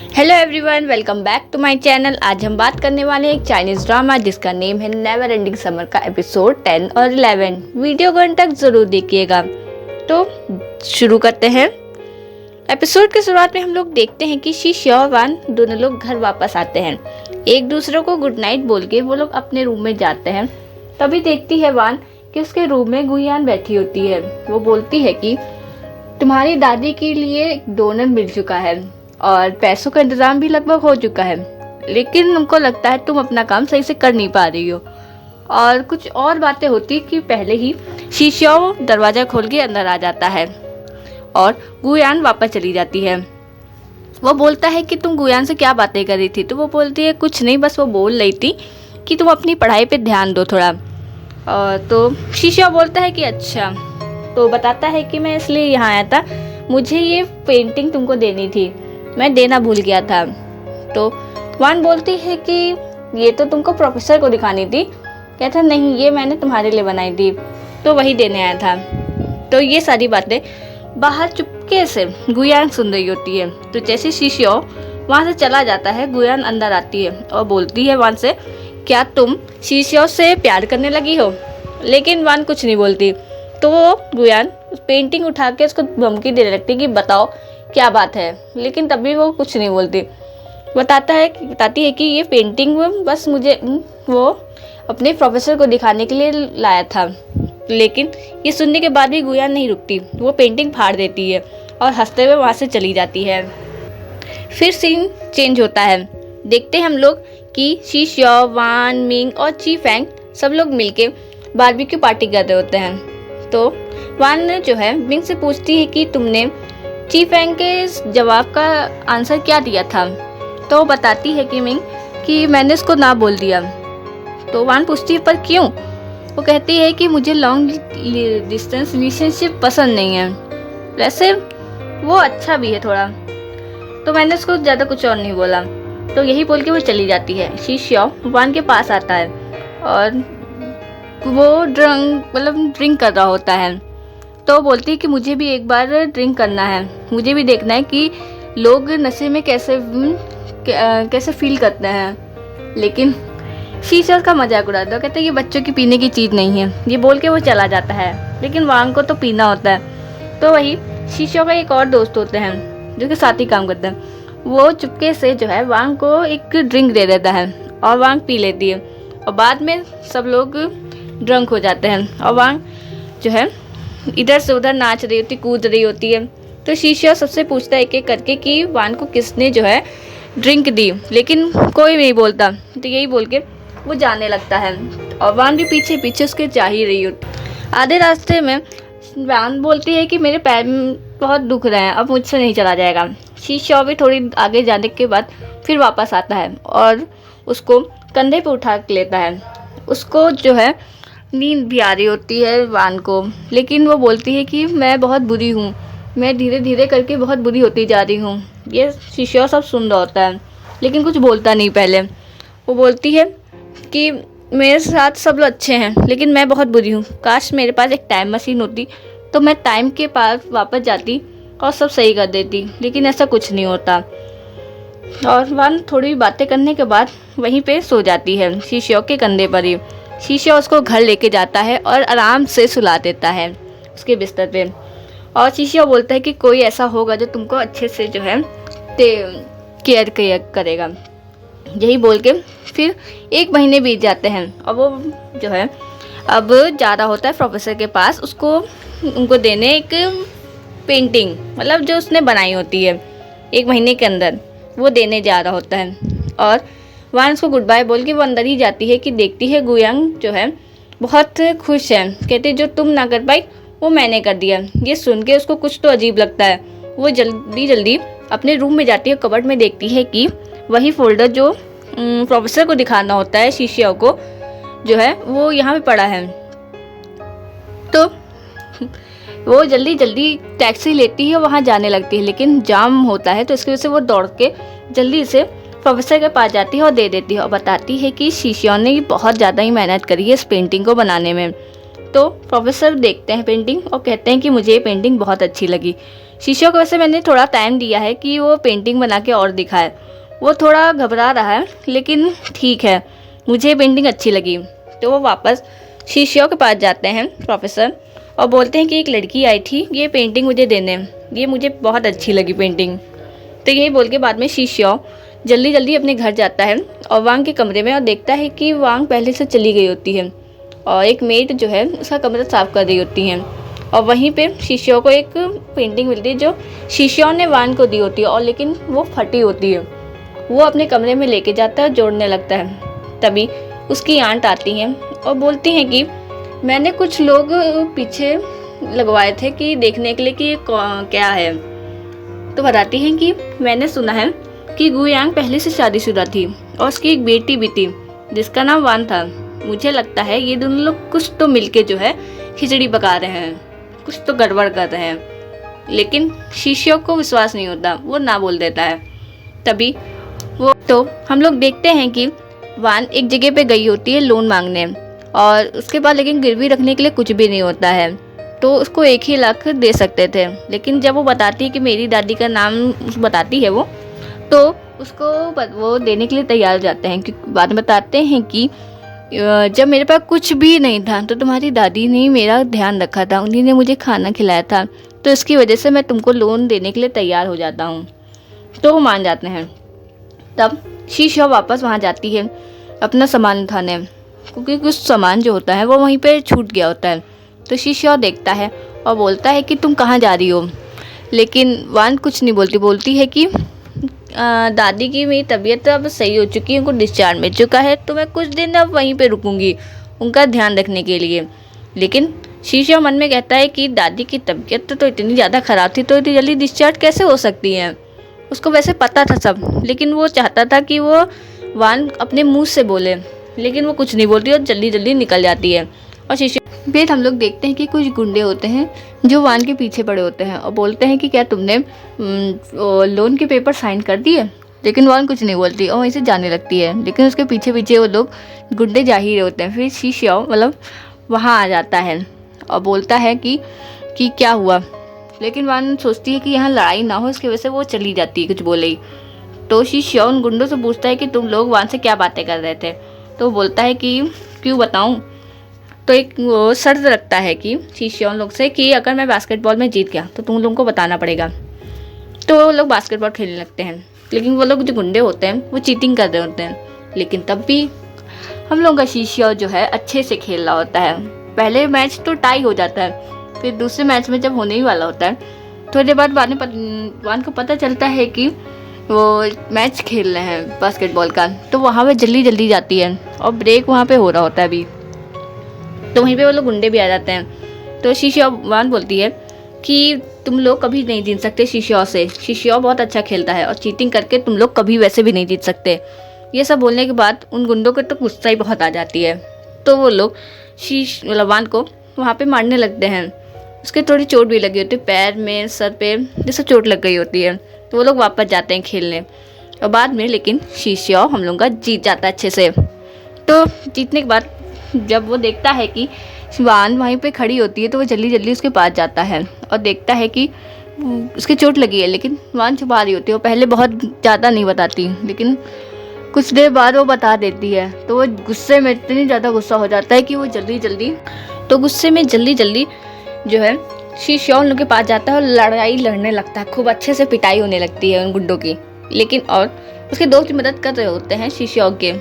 Hello everyone, welcome back to my channel. आज हम बात करने वाले हैं एक चाइनीज़ ड्रामा जिसका नेम है नेवर एंडिंग समर का एपिसोड 10 और 11। वीडियो को अंत तक ज़रूर देखिएगा। तो शुरू करते हैं। एपिसोड की शुरुआत में हम लोग देखते हैं कि शी श्यो और वान दोनों लोग घर वापस आते हैं। एक दूसरे को गुड नाइट बोल के वो लोग अपने रूम में जाते हैं। तभी देखती है वान कि उसके रूम में गुयान बैठी होती है। वो बोलती है कि तुम्हारी दादी के लिए एक डोनर मिल चुका है और पैसों का इंतजाम भी लगभग हो चुका है, लेकिन उनको लगता है तुम अपना काम सही से कर नहीं पा रही हो। और कुछ और बातें होती कि पहले ही शी श्यो दरवाज़ा खोल के अंदर आ जाता है और गुयान वापस चली जाती है। वो बोलता है कि तुम गुयान से क्या बातें कर रही थी? तो वो बोलती है कुछ नहीं, बस वो बोल रही थी कि तुम अपनी पढ़ाई पे ध्यान दो थोड़ा। तो शी श्यो बोलता है कि अच्छा। तो बताता है कि मैं इसलिए यहाँ आया था, मुझे ये पेंटिंग तुमको देनी थी, मैं देना भूल गया था। तो वान बोलती है कि ये तो तुमको प्रोफेसर को दिखानी थी। कहता नहीं, ये मैंने तुम्हारे लिए बनाई थी, तो वही देने आया था। तो ये सारी बातें बाहर चुपके से गुयान सुन रही होती है। तो जैसे शी श्यो वहाँ से चला जाता है, गुयान अंदर आती है और बोलती है वान से, क्या तुम शी श्यो से प्यार करने लगी हो? लेकिन वान कुछ नहीं बोलती। तो वो गुयान पेंटिंग उठा के उसको धमकी देने लगती है कि बताओ क्या बात है, लेकिन तभी वो कुछ नहीं बोलती। बताती है कि ये पेंटिंग बस मुझे वो अपने प्रोफेसर को दिखाने के लिए लाया था। लेकिन ये सुनने के बाद भी गुयान नहीं रुकती, वो पेंटिंग फाड़ देती है और हंसते हुए वहाँ से चली जाती है। फिर सीन चेंज होता है। देखते हैं हम लोग कि शी श्यो, वान, मिंग और ची फैंग सब लोग मिलके बारबेक्यू पार्टी कर रहे होते हैं। तो वान जो है मिंग से पूछती है कि तुमने ची फैंग के जवाब का आंसर क्या दिया था? तो बताती है कि मिंग कि मैंने उसको ना बोल दिया। तो वान पूछती है पर क्यों? वो कहती है कि मुझे लॉन्ग डिस्टेंस रिलेशनशिप पसंद नहीं है, वैसे वो अच्छा भी है थोड़ा, तो मैंने उसको ज़्यादा कुछ और नहीं बोला। तो यही बोल के वो चली जाती है। शी श्यो वान के पास आता है और वो ड्रिंक कर रहा होता है। तो बोलती है कि मुझे भी एक बार ड्रिंक करना है, मुझे भी देखना है कि लोग नशे में कैसे फील करते हैं। लेकिन शीशा का मजाक उड़ाता है, कहते हैं ये बच्चों की पीने की चीज़ नहीं है। ये बोल के वो चला जाता है, लेकिन वांग को तो पीना होता है। तो वही शीशा का एक और दोस्त होते हैं जो कि साथ ही काम करते हैं। वो चुपके से जो है वांग को एक ड्रिंक दे देता है और वांग पी लेती है और बाद में सब लोग ड्रंक हो जाते हैं और वांग जो है इधर से उधर नाच रही होती, कूद रही होती है। तो शीशा सबसे पूछता है एक एक करके कि वान को किसने जो है ड्रिंक दी, लेकिन कोई नहीं बोलता। तो यही बोल के वो जाने लगता है और वान भी पीछे पीछे उसके जा ही रही होती। आधे रास्ते में वान बोलती है कि मेरे पैर में बहुत दुख रहे हैं, अब मुझसे नहीं चला जाएगा। शीशा भी थोड़ी आगे जाने के बाद फिर वापस आता है और उसको कंधे पे उठा लेता है। उसको जो है नींद भी आ रही होती है वान को, लेकिन वो बोलती है कि मैं बहुत बुरी हूँ, मैं धीरे धीरे करके बहुत बुरी होती जा रही हूँ। ये शीशा सब सुन रहा होता है लेकिन कुछ बोलता नहीं। पहले वो बोलती है कि मेरे साथ सब लोग अच्छे हैं लेकिन मैं बहुत बुरी हूँ, काश मेरे पास एक टाइम मशीन होती तो मैं टाइम के पास वापस जाती और सब सही कर देती, लेकिन ऐसा कुछ नहीं होता। और वान थोड़ी बातें करने के बाद वहीं पे सो जाती है, शीशा के कंधे पर ही। शीशा उसको घर लेके जाता है और आराम से सुला देता है उसके बिस्तर पे। और शीशा बोलता है कि कोई ऐसा होगा जो तुमको अच्छे से जो है केयर करेगा। यही बोल के फिर 1 महीने बीत जाते हैं और वो जो है अब जा रहा होता है प्रोफेसर के पास उनको देने एक पेंटिंग, मतलब जो उसने बनाई होती है 1 महीने के अंदर, वो देने जा रहा होता है। और वान उसको गुड बाय बोल के वो अंदर ही जाती है कि देखती है गुयांग जो है बहुत खुश है। कहती जो तुम ना कर पाई वो मैंने कर दिया। ये सुन के उसको कुछ तो अजीब लगता है। वो जल्दी जल्दी अपने रूम में जाती है, कबर्ड में देखती है कि वही फोल्डर जो प्रोफेसर को दिखाना होता है शीशा को जो है वो यहाँ पे पड़ा है। तो वो जल्दी जल्दी टैक्सी लेती है, वहाँ जाने लगती है, लेकिन जाम होता है तो इसकी वजह से वो दौड़ के जल्दी से प्रोफेसर के पास जाती है और दे देती है और बताती है कि शीशा ने बहुत ज़्यादा ही मेहनत करी है इस पेंटिंग को बनाने में। तो प्रोफेसर देखते हैं पेंटिंग और कहते हैं कि मुझे ये पेंटिंग बहुत अच्छी लगी। शिष्यों को वैसे मैंने थोड़ा टाइम दिया है कि वो पेंटिंग बना के और दिखाए। वो थोड़ा घबरा रहा है लेकिन ठीक है, मुझे ये पेंटिंग अच्छी लगी। तो वो वापस शिष्यों के पास जाते हैं प्रोफेसर और बोलते हैं कि एक लड़की आई थी ये पेंटिंग मुझे देने, ये मुझे बहुत अच्छी लगी पेंटिंग। तो यही बोल के बाद में शिष्यों जल्दी जल्दी अपने घर जाता है और वांग के कमरे में और देखता है कि वांग पहले से चली गई होती है और एक मेड जो है उसका कमरा साफ कर रही होती है। और वहीं पे शिष्यों को एक पेंटिंग मिलती है जो शिष्यों ने वांग को दी होती है और लेकिन वो फटी होती है। वो अपने कमरे में लेके जाता है और जोड़ने लगता है। तभी उसकी आंट आती हैं और बोलती हैं कि मैंने कुछ लोग पीछे लगवाए थे कि देखने के लिए कि ये क्या है। तो बताती हैं कि मैंने सुना है कि गुयांग पहले से शादीशुदा थी और उसकी एक बेटी भी थी जिसका नाम वान था। मुझे लगता है ये दोनों लोग कुछ तो मिलके जो है खिचड़ी पका रहे हैं, कुछ तो गड़बड़ कर रहे हैं। लेकिन शिष्यों को विश्वास नहीं होता, वो ना बोल देता है। तभी वो तो हम लोग देखते हैं कि वान एक जगह पे गई होती है लोन मांगने और उसके बाद लेकिन गिरवी रखने के लिए कुछ भी नहीं होता है। तो उसको 1 लाख दे सकते थे, लेकिन जब वो बताती है कि मेरी दादी का नाम बताती है वो, तो उसको वो देने के लिए तैयार हो जाते हैं। क्योंकि बाद में बताते हैं कि जब मेरे पास कुछ भी नहीं था तो तुम्हारी दादी ने मेरा ध्यान रखा था, उन्हीं ने मुझे खाना खिलाया था, तो इसकी वजह से मैं तुमको लोन देने के लिए तैयार हो जाता हूँ। तो वो मान जाते हैं। तब शीशा वापस वहाँ जाती है अपना सामान उठाने, क्योंकि कुछ सामान जो होता है वो वहीं पे छूट गया होता है। तो शीशा देखता है और बोलता है कि तुम कहाँ जा रही हो। लेकिन वान कुछ नहीं बोलती, बोलती है कि दादी की मेरी तबीयत अब सही हो चुकी है, उनको डिस्चार्ज मिल चुका है, तो मैं कुछ दिन अब वहीं पे रुकूंगी उनका ध्यान रखने के लिए। लेकिन शीशा मन में कहता है कि दादी की तबीयत तो इतनी ज़्यादा ख़राब थी, तो इतनी जल्दी डिस्चार्ज कैसे हो सकती है। उसको वैसे पता था सब, लेकिन वो चाहता था कि वो वान अपने मुंह से बोले, लेकिन वो कुछ नहीं बोलती और जल्दी जल्दी निकल जाती है। और शीशा फिर हम लोग देखते हैं कि कुछ गुंडे होते हैं जो वान के पीछे पड़े होते हैं और बोलते हैं कि क्या तुमने लोन के पेपर साइन कर दिए। लेकिन वान कुछ नहीं बोलती और वहीं से जाने लगती है। लेकिन उसके पीछे पीछे वो लोग गुंडे जा ही रहे होते हैं। फिर शीशा मतलब वहाँ आ जाता है और बोलता है कि क्या हुआ। लेकिन वान सोचती है कि यहाँ लड़ाई ना हो, इसकी वजह से वो चली जाती है कुछ बोले ही। तो शीशा उन गुंडों से पूछता है कि तुम लोग वान से क्या बातें कर रहे थे। तो बोलता है कि क्यों बताऊँ। तो एक वो शर्त रखता है कि शीशा उन लोग से कि अगर मैं बास्केटबॉल में जीत गया तो तुम लोगों को बताना पड़ेगा। तो वो लोग बास्केटबॉल खेलने लगते हैं। लेकिन वो लोग जो गुंडे होते हैं वो चीटिंग कर रहे होते हैं। लेकिन तब भी हम लोगों का शीशा जो है अच्छे से खेल रहा होता है। पहले मैच तो टाई हो जाता है, फिर दूसरे मैच में जब होने ही वाला होता है थोड़ी देर बाद वान को पता चलता है कि वो मैच खेल रहे हैं बास्केटबॉल का। तो वहाँ पे जल्दी जल्दी जाती है और ब्रेक वहाँ पे हो रहा होता है अभी। तो वहीं पे वो लोग गुंडे भी आ जाते हैं। तो शीशा वान बोलती है कि तुम लोग कभी नहीं जीत सकते शीशा से, शीशा बहुत अच्छा खेलता है और चीटिंग करके तुम लोग कभी वैसे भी नहीं जीत सकते। ये सब बोलने के बाद उन गुंडों को तो गुस्सा ही बहुत आ जाती है। तो वो लोग मतलब वान को वहाँ पे मारने लगते हैं। उसके थोड़ी चोट भी लगी होती है, पैर में सर पे जैसे चोट लग गई होती है। तो वो लोग वापस जाते हैं खेलने और बाद में लेकिन शीशा हम लोगों का जीत जाता है अच्छे से। तो जीतने के बाद जब वो देखता है कि वान वहीं पे खड़ी होती है तो वो जल्दी जल्दी उसके पास जाता है और देखता है कि उसकी चोट लगी है। लेकिन वान छुपा रही होती है। वो पहले बहुत ज़्यादा नहीं बताती, लेकिन कुछ देर बाद वो बता देती है। तो वो गुस्से में इतनी ज़्यादा गुस्सा हो जाता है कि वो गुस्से में जल्दी जल्दी जो है शीशा उन लोग के पास जाता है और लड़ाई लड़ने लगता है। खूब अच्छे से पिटाई होने लगती है उन गुंडों की। लेकिन और उसके दोस्त मदद कर रहे होते हैं शीशा के।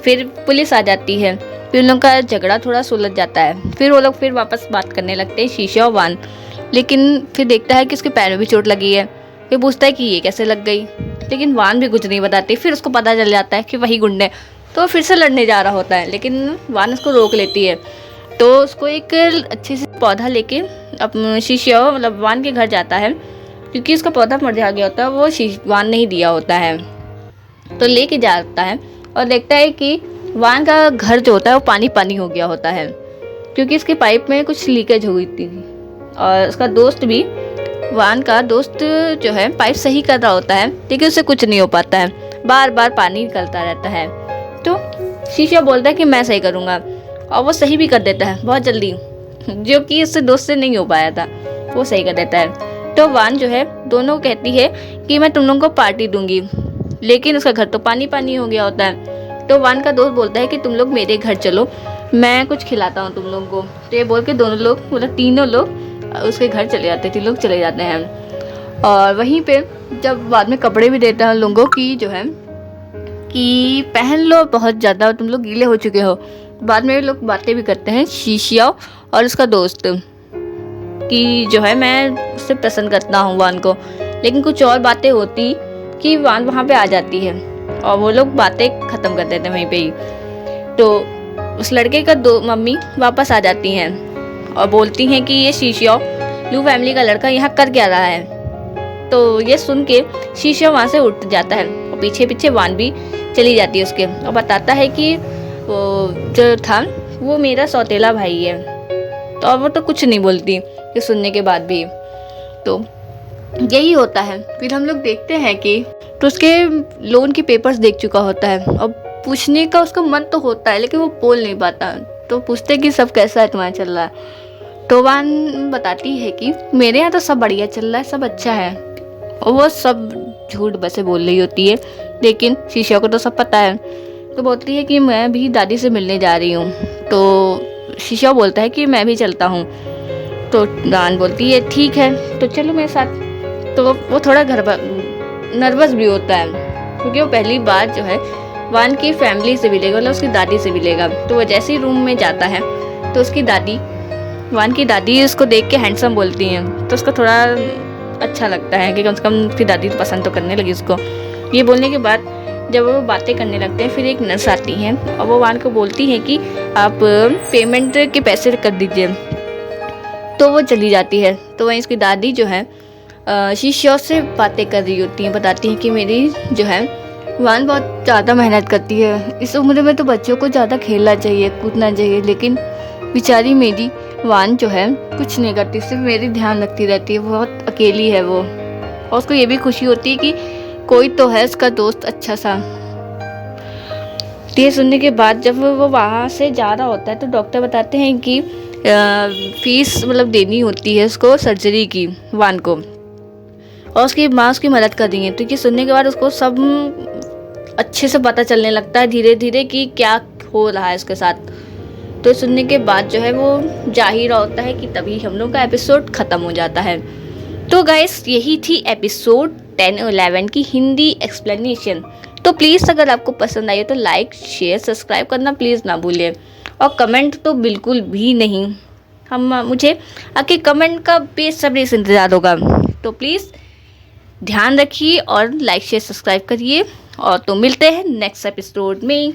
फिर पुलिस आ जाती है, फिर उन लोग का झगड़ा थोड़ा सुलझ जाता है। फिर वो लोग फिर वापस बात करने लगते हैं शीशा और वान। लेकिन फिर देखता है कि उसके पैर में भी चोट लगी है। फिर पूछता है कि ये कैसे लग गई। लेकिन वान भी कुछ नहीं बताती। फिर उसको पता चल जाता है कि वही गुंडे, तो फिर से लड़ने जा रहा होता है। लेकिन वान उसको रोक लेती है। तो उसको एक अच्छे से पौधा लेके अपने शीशा मतलब वान के घर जाता है, क्योंकि उसका पौधा मर जा गया होता है, वो वान नहीं दिया होता है। तो लेके जाता है और देखता है कि वान का घर जो होता है वो पानी पानी हो गया होता है, क्योंकि इसके पाइप में कुछ लीकेज हो गई थी। और उसका दोस्त भी, वान का दोस्त जो है पाइप सही कर रहा होता है, लेकिन उससे कुछ नहीं हो पाता है, बार बार पानी निकलता रहता है। तो शीशा बोलता है कि मैं सही करूँगा। और वो सही भी कर देता है बहुत जल्दी, जो कि उससे दोस्त से नहीं हो पाया था, वो सही कर देता है। तो वान जो है दोनों कहती है कि मैं तुम लोगों को पार्टी दूंगी, लेकिन उसका घर तो पानी पानी हो गया होता है। तो वान का दोस्त बोलता है कि तुम लोग मेरे घर चलो, मैं कुछ खिलाता हूँ तुम लोगों को। तो ये बोल के दोनों लोग मतलब तीनों लोग उसके घर चले जाते हैं, तीन लोग चले जाते हैं। और वहीं पे जब बाद में कपड़े भी देता है लोगों की जो है कि पहन लो, बहुत ज़्यादा तुम लोग गीले हो चुके हो। बाद में लोग बातें भी करते हैं शीशिया और उसका दोस्त कि जो है मैं उससे पसंद करता हूँ वान को, लेकिन कुछ और बातें होती कि वान वहाँ पे आ जाती है और वो लोग बातें ख़त्म कर देते हैं वहीं पे ही। तो उस लड़के का दो मम्मी वापस आ जाती हैं और बोलती हैं कि ये शीशिया लू फैमिली का लड़का यहाँ कर क्या रहा है। तो ये सुन के शीशिया वहाँ से उठ जाता है और पीछे पीछे वान भी चली जाती है उसके, और बताता है कि वो जो था वो मेरा सौतेला भाई है। तो अब वो तो कुछ नहीं बोलती ये सुनने के बाद भी। तो यही होता है। फिर हम लोग देखते हैं कि तो उसके लोन के पेपर्स देख चुका होता है और पूछने का उसका मन तो होता है, लेकिन वो बोल नहीं पाता। तो पूछते कि सब कैसा है, तुम्हारा चल रहा है। तो वान बताती है कि मेरे यहाँ तो सब बढ़िया चल रहा है, सब अच्छा है। और वो सब झूठ बसे बोल रही होती है, लेकिन शीशा को तो सब पता है। तो बोलती है कि मैं भी दादी से मिलने जा रही हूँ। तो शीशा बोलता है कि मैं भी चलता हूँ। तो वान बोलती है ठीक है तो चलो मेरे साथ। तो वो थोड़ा नर्वस भी होता है, क्योंकि वो पहली बार जो है वान की फैमिली से मिलेगा, मतलब उसकी दादी से मिलेगा। तो वो जैसे ही रूम में जाता है तो उसकी दादी, वान की दादी उसको देख के हैंडसम बोलती हैं। तो उसको थोड़ा अच्छा लगता है कि कम से कम उसकी दादी पसंद तो करने लगी उसको। ये बोलने के बाद जब वो बातें करने लगते हैं, फिर एक नर्स आती है और वो वान को बोलती है कि आप पेमेंट के पैसे कर दीजिए। तो वो चली जाती है। तो वहीं उसकी दादी जो है शीशा से बातें कर रही होती हैं, बताती हैं कि मेरी जो है वान बहुत ज़्यादा मेहनत करती है, इस उम्र में तो बच्चों को ज़्यादा खेलना चाहिए, कूदना चाहिए, लेकिन बेचारी मेरी वान जो है कुछ नहीं करती, सिर्फ मेरी ध्यान रखती रहती है, बहुत अकेली है वो। और उसको ये भी खुशी होती है कि कोई तो है उसका दोस्त अच्छा सा। ये सुनने के बाद जब वो वहाँ से जा रहा होता है तो डॉक्टर बताते हैं कि फीस मतलब देनी होती है उसको सर्जरी की, वान को, और उसकी माँ उसकी मदद कर रही है। तो ये सुनने के बाद उसको सब अच्छे से पता चलने लगता है धीरे धीरे कि क्या हो रहा है उसके साथ। तो सुनने के बाद जो है वो जा ही रहा होता है कि तभी हम लोग का एपिसोड ख़त्म हो जाता है। तो गाइस यही थी एपिसोड 10 और 11 की हिंदी एक्सप्लेनेशन। तो प्लीज़ अगर आपको पसंद आई हो तो लाइक शेयर सब्सक्राइब करना प्लीज़ ना भूलिए, और कमेंट तो बिल्कुल भी नहीं, मुझे आपके कमेंट का बेसब्री से इंतज़ार होगा। तो प्लीज़ ध्यान रखिए और लाइक शेयर सब्सक्राइब करिए, और तो मिलते हैं नेक्स्ट एपिसोड में।